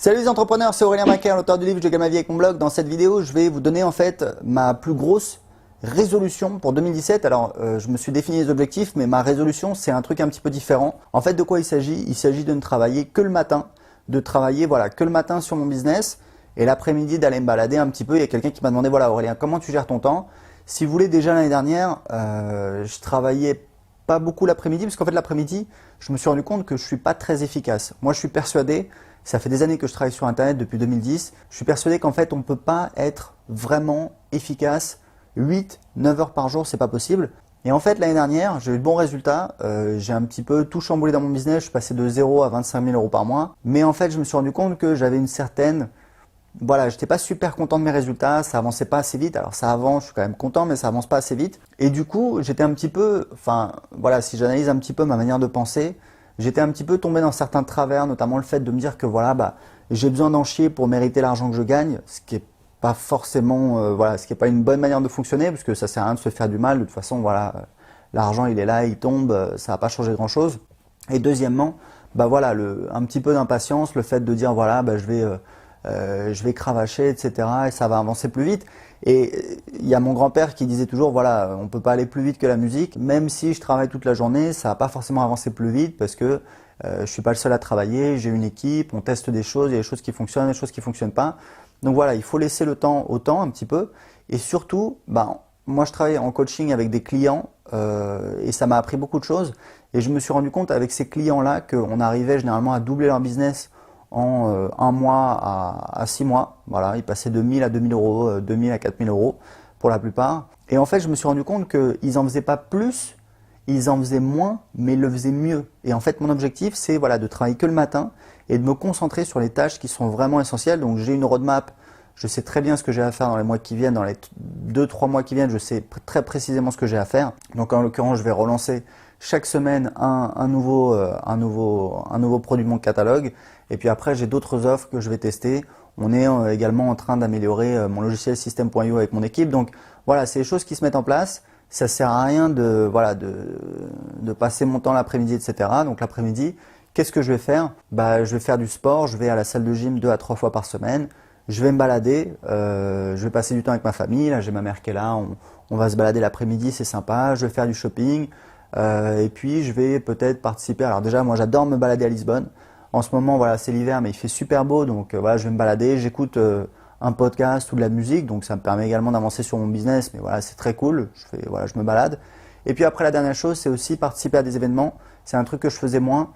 Salut les entrepreneurs, c'est Aurélien Macaire, l'auteur du livre Je gagne ma vie avec mon blog. Dans cette vidéo, je vais vous donner en fait ma plus grosse résolution pour 2017. Alors, je me suis défini les objectifs, mais ma résolution, c'est un truc un petit peu différent. En fait, de quoi il s'agit? Il s'agit de ne travailler que le matin, de travailler que le matin sur mon business et l'après-midi d'aller me balader un petit peu. Il y a quelqu'un qui m'a demandé, voilà Aurélien, comment tu gères ton temps? Si vous voulez, déjà l'année dernière, je travaillais pas beaucoup l'après-midi, parce qu'en fait l'après-midi, je me suis rendu compte que je suis pas très efficace. Moi, je suis persuadé, ça fait des années que je travaille sur Internet, depuis 2010, je suis persuadé qu'en fait, on ne peut pas être vraiment efficace 8-9 heures par jour, c'est pas possible. Et en fait, l'année dernière, j'ai eu de bons résultats, j'ai un petit peu tout chamboulé dans mon business, je suis passé de 0 à 25 000 euros par mois. Mais en fait, je me suis rendu compte que j'avais une certaine... Voilà, j'étais pas super content de mes résultats, ça avançait pas assez vite. Alors ça avance, je suis quand même content, mais ça avance pas assez vite. Et du coup, j'étais un petit peu, si j'analyse un petit peu ma manière de penser, j'étais un petit peu tombé dans certains travers, notamment le fait de me dire que j'ai besoin d'en chier pour mériter l'argent que je gagne, ce qui est pas forcément, ce qui est pas une bonne manière de fonctionner, parce que ça sert à rien de se faire du mal. De toute façon, l'argent il est là, il tombe, ça va pas changer grand chose. Et deuxièmement, un petit peu d'impatience, le fait de dire je vais cravacher, etc. et ça va avancer plus vite. Et il y a mon grand-père qui disait toujours, on peut pas aller plus vite que la musique. Même si je travaille toute la journée, ça va pas forcément avancer plus vite parce que je suis pas le seul à travailler, j'ai une équipe, on teste des choses, il y a des choses qui fonctionnent, des choses qui fonctionnent pas. Donc voilà, il faut laisser le temps au temps un petit peu. Et surtout, moi je travaille en coaching avec des clients et ça m'a appris beaucoup de choses. Et je me suis rendu compte avec ces clients-là qu'on arrivait généralement à doubler leur business en un mois à 6 mois. Voilà, ils passaient de 1000 à 2000 euros, 2000 à 4000 euros pour la plupart. Et en fait, je me suis rendu compte qu'ils n'en faisaient pas plus, ils en faisaient moins, mais ils le faisaient mieux. Et en fait, mon objectif, c'est de travailler que le matin et de me concentrer sur les tâches qui sont vraiment essentielles. Donc, j'ai une roadmap, je sais très bien ce que j'ai à faire dans les mois qui viennent, dans les 2-3 mois qui viennent, je sais très précisément ce que j'ai à faire. Donc, en l'occurrence, je vais relancer chaque semaine un nouveau produit de mon catalogue. Et puis après, j'ai d'autres offres que je vais tester. On est également en train d'améliorer mon logiciel System.io avec mon équipe. Donc voilà, c'est des choses qui se mettent en place. Ça sert à rien de passer mon temps l'après-midi, etc. Donc l'après-midi, qu'est-ce que je vais faire? Je vais faire du sport. Je vais à la salle de gym 2 à 3 fois par semaine. Je vais me balader. Je vais passer du temps avec ma famille. Là, j'ai ma mère qui est là. On va se balader l'après-midi, c'est sympa. Je vais faire du shopping. Et puis je vais peut-être participer. Alors déjà, moi j'adore me balader à Lisbonne. En ce moment, c'est l'hiver, mais il fait super beau, donc je vais me balader. J'écoute un podcast ou de la musique, donc ça me permet également d'avancer sur mon business. Mais c'est très cool. Je me balade. Et puis après, la dernière chose, c'est aussi participer à des événements. C'est un truc que je faisais moins.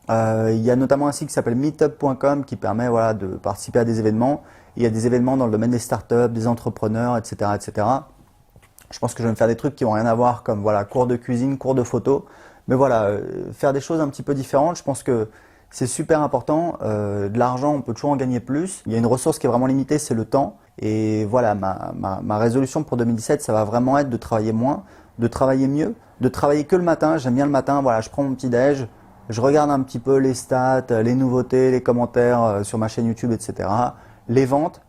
Il y a notamment un site qui s'appelle meetup.com qui permet de participer à des événements. Il y a des événements dans le domaine des startups, des entrepreneurs, etc., etc. Je pense que je vais me faire des trucs qui n'ont rien à voir, comme cours de cuisine, cours de photo. Mais faire des choses un petit peu différentes, je pense que c'est super important. De l'argent, on peut toujours en gagner plus. Il y a une ressource qui est vraiment limitée, c'est le temps. Et ma résolution pour 2017, ça va vraiment être de travailler moins, de travailler mieux, de travailler que le matin. J'aime bien le matin, je prends mon petit déj, je regarde un petit peu les stats, les nouveautés, les commentaires sur ma chaîne YouTube, etc. Les ventes.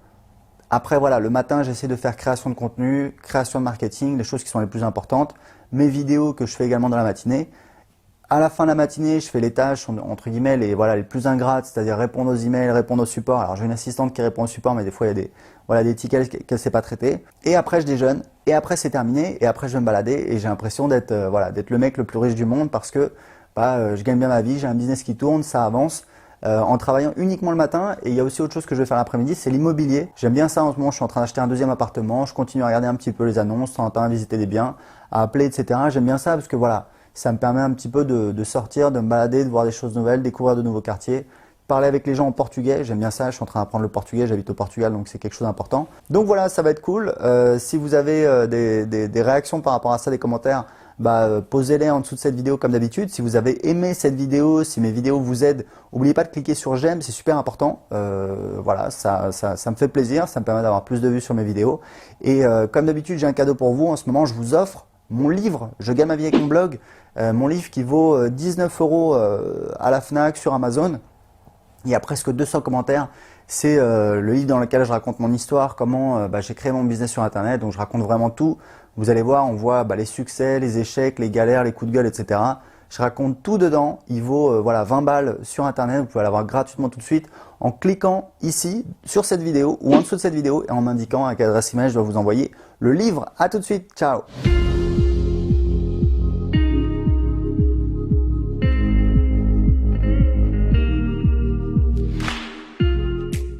Après, le matin, j'essaie de faire création de contenu, création de marketing, les choses qui sont les plus importantes. Mes vidéos que je fais également dans la matinée. À la fin de la matinée, je fais les tâches, entre guillemets, les plus ingrates, c'est-à-dire répondre aux emails, répondre au support. Alors, j'ai une assistante qui répond au support, mais des fois, il y a des tickets qu'elle ne sait pas traiter. Et après, je déjeune. Et après, c'est terminé. Et après, je vais me balader. Et j'ai l'impression d'être le mec le plus riche du monde parce que je gagne bien ma vie, j'ai un business qui tourne, ça avance. En travaillant uniquement le matin. Et il y a aussi autre chose que je vais faire l'après-midi, c'est l'immobilier. J'aime bien ça en ce moment, je suis en train d'acheter un deuxième appartement, je continue à regarder un petit peu les annonces, de temps en temps à visiter des biens, à appeler, etc. J'aime bien ça parce que ça me permet un petit peu de sortir, de me balader, de voir des choses nouvelles, découvrir de nouveaux quartiers, parler avec les gens en portugais, j'aime bien ça, je suis en train d'apprendre le portugais, j'habite au Portugal, donc c'est quelque chose d'important. Donc voilà, ça va être cool. Si vous avez des réactions par rapport à ça, des commentaires, posez-les en dessous de cette vidéo comme d'habitude. Si vous avez aimé cette vidéo, si mes vidéos vous aident, n'oubliez pas de cliquer sur j'aime, c'est super important. Ça me fait plaisir, ça me permet d'avoir plus de vues sur mes vidéos. Et comme d'habitude, j'ai un cadeau pour vous. En ce moment, je vous offre mon livre Je gagne ma vie avec mon blog, mon livre qui vaut 19 euros à la Fnac, sur Amazon. Il y a presque 200 commentaires. C'est le livre dans lequel je raconte mon histoire, comment j'ai créé mon business sur Internet. Donc je raconte vraiment tout. Vous allez voir, on voit les succès, les échecs, les galères, les coups de gueule, etc. Je raconte tout dedans. Il vaut voilà 20 balles sur internet. Vous pouvez l'avoir gratuitement tout de suite en cliquant ici sur cette vidéo ou en dessous de cette vidéo et en m'indiquant à quelle adresse email je dois vous envoyer le livre. À tout de suite. Ciao.